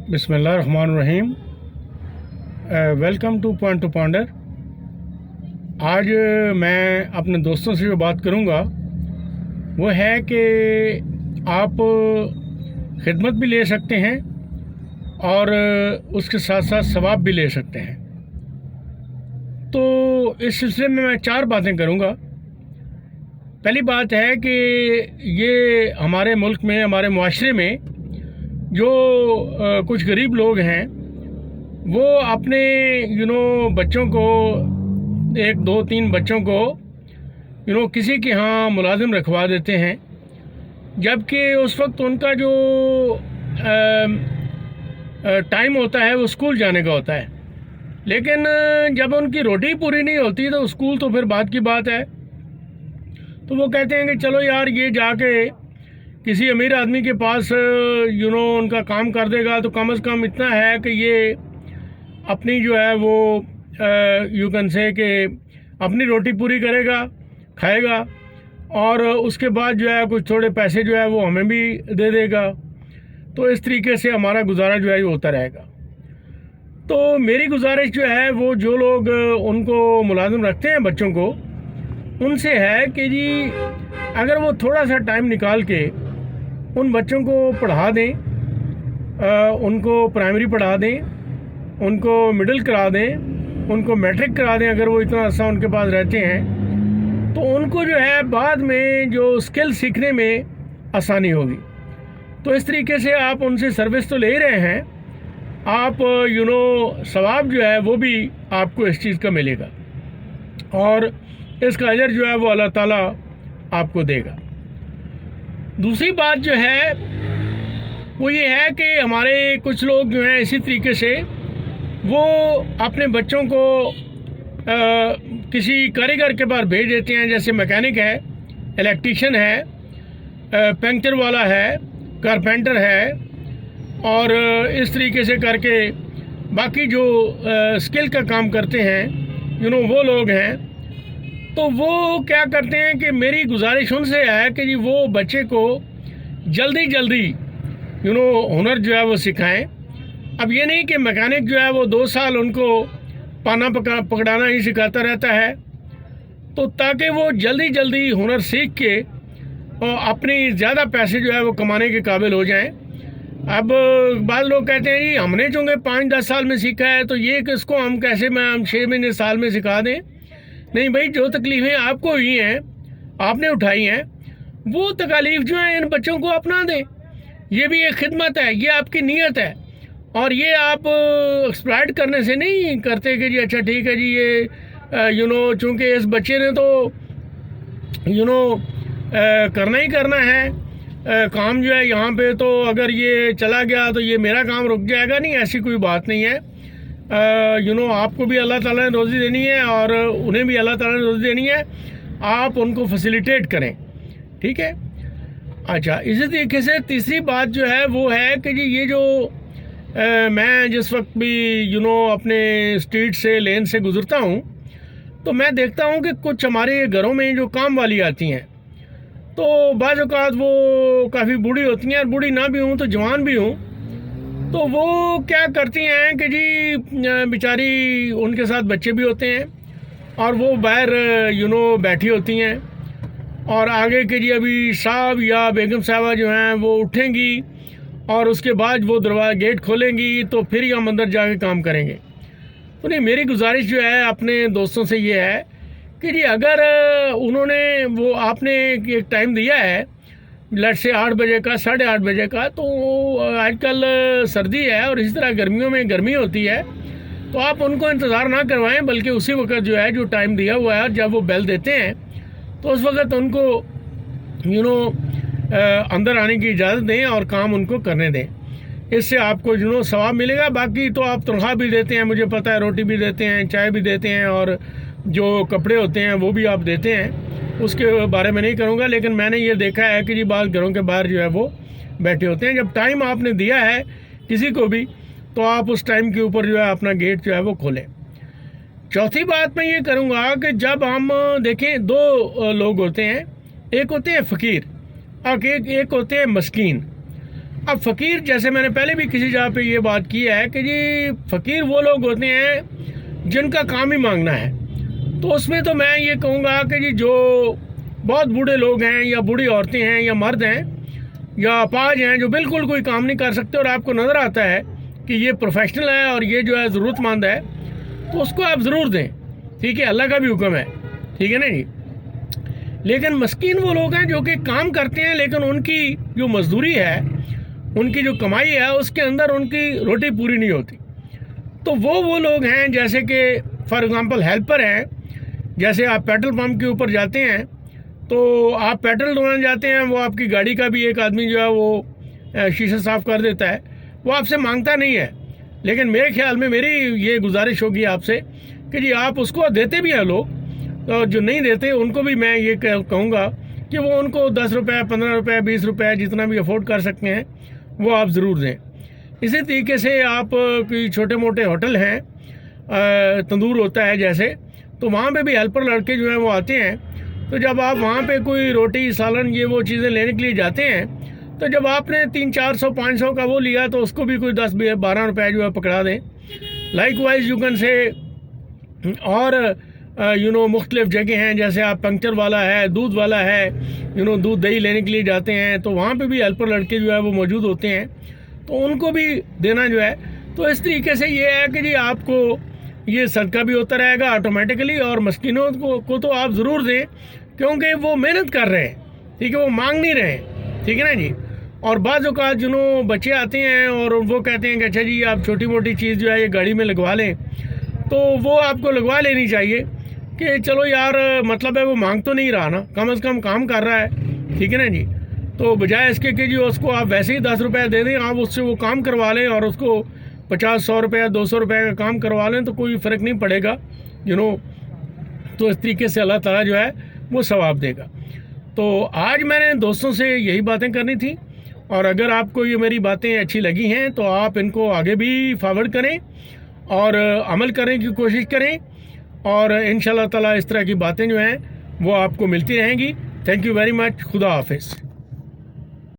بسم اللہ الرحمن الرحیم۔ Welcome to Ponder. آج میں اپنے دوستوں سے جو بات کروں گا وہ ہے کہ آپ خدمت بھی لے سکتے ہیں اور اس کے ساتھ ساتھ ثواب بھی لے سکتے ہیں۔ تو اس سلسلے میں 4 باتیں کروں گا۔ پہلی بات ہے کہ یہ ہمارے ملک میں، ہمارے معاشرے میں جو کچھ غریب لوگ ہیں وہ اپنے بچوں کو 1 2 3 بچوں کو کسی کے ہاں ملازم رکھوا دیتے ہیں، جبکہ اس وقت ان کا جو ٹائم ہوتا ہے وہ اسکول جانے کا ہوتا ہے، لیکن جب ان کی روٹی پوری نہیں ہوتی تو اسکول تو پھر بعد کی بات ہے۔ تو وہ کہتے ہیں کہ چلو یار یہ جا کے کسی امیر آدمی کے پاس ان کا کام کر دے گا تو کم از کم اتنا ہے کہ یہ اپنی جو ہے وہ یو کین سے کہ اپنی روٹی پوری کرے گا، کھائے گا، اور اس کے بعد جو ہے کچھ تھوڑے پیسے جو ہے وہ ہمیں بھی دے دے گا۔ تو اس طریقے سے ہمارا گزارا جو ہے یہ ہوتا رہے گا۔ تو میری گزارش جو ہے وہ جو لوگ ان کو ملازم رکھتے ہیں بچوں کو، ان سے ہے کہ جی اگر وہ تھوڑا سا ٹائم نکال کے ان بچوں کو پڑھا دیں، ان کو پرائمری پڑھا دیں، ان کو مڈل کرا دیں، ان کو میٹرک کرا دیں، اگر وہ اتنا عرصہ ان کے پاس رہتے ہیں تو ان کو جو ہے بعد میں جو اسکل سیکھنے میں آسانی ہوگی۔ تو اس طریقے سے آپ ان سے سروس تو لے ہی رہے ہیں، آپ ثواب جو ہے وہ بھی آپ کو اس چیز کا ملے گا اور اس کا اجر جو ہے وہ اللہ تعالیٰ آپ کو دے گا۔ دوسری بات جو ہے وہ یہ ہے کہ ہمارے کچھ لوگ جو ہیں اسی طریقے سے وہ اپنے بچوں کو کسی کاریگر کے پاس بھیج دیتے ہیں، جیسے میکینک ہے، الیکٹریشین ہے، پینکچر والا ہے، کارپینٹر ہے، اور اس طریقے سے کر کے باقی جو اسکل کا کام کرتے ہیں وہ لوگ ہیں۔ تو وہ کیا کرتے ہیں کہ میری گزارش ان سے ہے کہ جی وہ بچے کو جلدی ہنر جو ہے وہ سکھائیں۔ اب یہ نہیں کہ میکینک جو ہے وہ 2 سال ان کو پانا پکڑانا ہی سکھاتا رہتا ہے، تو تاکہ وہ جلدی ہنر سیکھ کے اور اپنی زیادہ پیسے جو ہے وہ کمانے کے قابل ہو جائیں۔ اب بعض لوگ کہتے ہیں جی ہم نے چونکہ 5-10 سال میں سیکھا ہے تو یہ کس کو ہم 6 مہینے سال میں سکھا دیں۔ نہیں بھائی، جو تکلیفیں آپ کو ہوئی ہیں، آپ نے اٹھائی ہیں، وہ تکالیف جو ہیں ان بچوں کو اپنا دیں۔ یہ بھی ایک خدمت ہے، یہ آپ کی نیت ہے، اور یہ آپ ایکسپلائٹ کرنے سے نہیں کرتے کہ جی اچھا ٹھیک ہے جی یہ چونکہ اس بچے نے تو کرنا ہی کرنا ہے کام جو ہے یہاں پہ، تو اگر یہ چلا گیا تو یہ میرا کام رک جائے گا۔ نہیں، ایسی کوئی بات نہیں ہے۔ آپ کو بھی اللہ تعالیٰ نے روزی دینی ہے اور انہیں بھی اللہ تعالیٰ نے روزی دینی ہے، آپ ان کو فیسیلیٹیٹ کریں، ٹھیک ہے۔ اچھا، اسی طریقے سے تیسری بات جو ہے وہ ہے کہ جی یہ جو میں جس وقت بھی اپنے اسٹریٹ سے لین سے گزرتا ہوں تو میں دیکھتا ہوں کہ کچھ ہمارے گھروں میں جو کام والی آتی ہیں تو بعض اوقات وہ کافی بوڑھی ہوتی ہیں، اور بوڑھی نہ بھی ہوں تو جوان بھی ہوں، تو وہ کیا کرتی ہیں کہ جی بیچاری ان کے ساتھ بچے بھی ہوتے ہیں اور وہ باہر بیٹھی ہوتی ہیں، اور آگے کہ جی ابھی صاحب یا بیگم صاحبہ جو ہیں وہ اٹھیں گی اور اس کے بعد وہ دروازہ گیٹ کھولیں گی تو پھر ہم اندر جا کے کام کریں گے۔ تو نہیں، میری گزارش جو ہے اپنے دوستوں سے یہ ہے کہ جی اگر انہوں نے وہ آپ نے ایک ٹائم دیا ہے لیٹ سے 8 بجے کا، 8:30 بجے کا، تو آج کل سردی ہے اور اسی طرح گرمیوں میں گرمی ہوتی ہے، تو آپ ان کو انتظار نہ کروائیں، بلکہ اسی وقت جو ہے جو ٹائم دیا ہوا ہے اور جب وہ بیل دیتے ہیں تو اس وقت ان کو اندر آنے کی اجازت دیں اور کام ان کو کرنے دیں۔ اس سے آپ کو ثواب ملے گا۔ باقی تو آپ تنخواہ بھی دیتے ہیں، مجھے پتہ ہے، روٹی بھی دیتے ہیں، چائے بھی دیتے ہیں، اور جو کپڑے ہوتے ہیں وہ بھی آپ دیتے ہیں، اس کے بارے میں نہیں کروں گا، لیکن میں نے یہ دیکھا ہے کہ جی بعض گھروں کے باہر جو ہے وہ بیٹھے ہوتے ہیں۔ جب ٹائم آپ نے دیا ہے کسی کو بھی تو آپ اس ٹائم کے اوپر جو ہے اپنا گیٹ جو ہے وہ کھولیں۔ چوتھی بات میں یہ کروں گا کہ جب ہم دیکھیں 2 لوگ ہوتے ہیں، ایک ہوتے ہیں فقیر اور ایک ہوتے ہیں مسکین۔ اب فقیر، جیسے میں نے پہلے بھی کسی جگہ پہ یہ بات کی ہے کہ جی فقیر وہ لوگ ہوتے ہیں جن کا کام ہی مانگنا ہے. تو اس میں تو میں یہ کہوں گا کہ جی جو بہت بوڑھے لوگ ہیں یا بوڑھی عورتیں ہیں یا مرد ہیں یا اپاہج ہیں جو بالکل کوئی کام نہیں کر سکتے اور آپ کو نظر آتا ہے کہ یہ پروفیشنل ہے اور یہ جو ہے ضرورت مند ہے، تو اس کو آپ ضرور دیں. ٹھیک ہے، اللہ کا بھی حکم ہے. ٹھیک ہے نا جی. لیکن مسکین وہ لوگ ہیں جو کہ کام کرتے ہیں لیکن ان کی جو مزدوری ہے، ان کی جو کمائی ہے، اس کے اندر ان کی روٹی پوری نہیں ہوتی. تو وہ لوگ ہیں جیسے کہ فار ایگزامپل ہیلپر ہیں. جیسے آپ پیٹرول پمپ کے اوپر جاتے ہیں تو آپ پیٹرول ڈلوانے جاتے ہیں، وہ آپ کی گاڑی کا بھی ایک آدمی جو ہے وہ شیشہ صاف کر دیتا ہے، وہ آپ سے مانگتا نہیں ہے. لیکن میرے خیال میں میری یہ گزارش ہوگی آپ سے کہ جی آپ اس کو دیتے بھی ہیں لوگ، تو جو نہیں دیتے ان کو بھی میں یہ کہوں گا کہ وہ ان کو 10 روپے 15 روپے 20 روپے جتنا بھی افورڈ کر سکتے ہیں وہ آپ ضرور دیں. اسی طریقے سے آپ کوئی چھوٹے موٹے ہوٹل ہیں، تندور ہوتا ہے جیسے، تو وہاں پہ بھی ہیلپر لڑکے جو ہیں وہ آتے ہیں. تو جب آپ وہاں پہ کوئی روٹی سالن یہ وہ چیزیں لینے کے لیے جاتے ہیں، تو جب آپ نے 300-400 500 کا وہ لیا تو اس کو بھی کوئی 10-12 روپے جو ہے پکڑا دیں. Like wise you can say اور مختلف جگہ ہیں، جیسے آپ پنکچر والا ہے، دودھ والا ہے، دودھ دہی لینے کے لیے جاتے ہیں تو وہاں پہ بھی ہیلپر لڑکے جو ہے وہ موجود ہوتے ہیں، تو ان کو بھی دینا جو ہے. تو اس طریقے سے یہ ہے کہ جی آپ کو یہ صدقہ بھی ہوتا رہے گا آٹومیٹکلی، اور مسکینوں کو تو آپ ضرور دیں کیونکہ وہ محنت کر رہے ہیں. ٹھیک ہے، وہ مانگ نہیں رہے ہیں. ٹھیک ہے نا جی. اور بعض اوقات بچے آتے ہیں اور وہ کہتے ہیں کہ اچھا جی آپ چھوٹی موٹی چیز جو ہے یہ گاڑی میں لگوا لیں، تو وہ آپ کو لگوا لینی چاہیے کہ چلو یار مطلب ہے وہ مانگ تو نہیں رہا نا، کم از کم کام کر رہا ہے. ٹھیک ہے نا جی. تو بجائے اس کے کہ جی اس کو آپ ویسے ہی 10 روپے دے دیں، آپ اس سے وہ کام کروا لیں اور اس کو 50-100 روپے 200 روپے کا کام کروا لیں تو کوئی فرق نہیں پڑے گا. تو اس طریقے سے اللہ تعالیٰ جو ہے وہ ثواب دے گا. تو آج میں نے دوستوں سے یہی باتیں کرنی تھی، اور اگر آپ کو یہ میری باتیں اچھی لگی ہیں تو آپ ان کو آگے بھی فارورڈ کریں اور عمل کرنے کی کوشش کریں، اور انشاءاللہ تعالیٰ اس طرح کی باتیں جو ہیں وہ آپ کو ملتی رہیں گی. Thank you very much. خدا حافظ.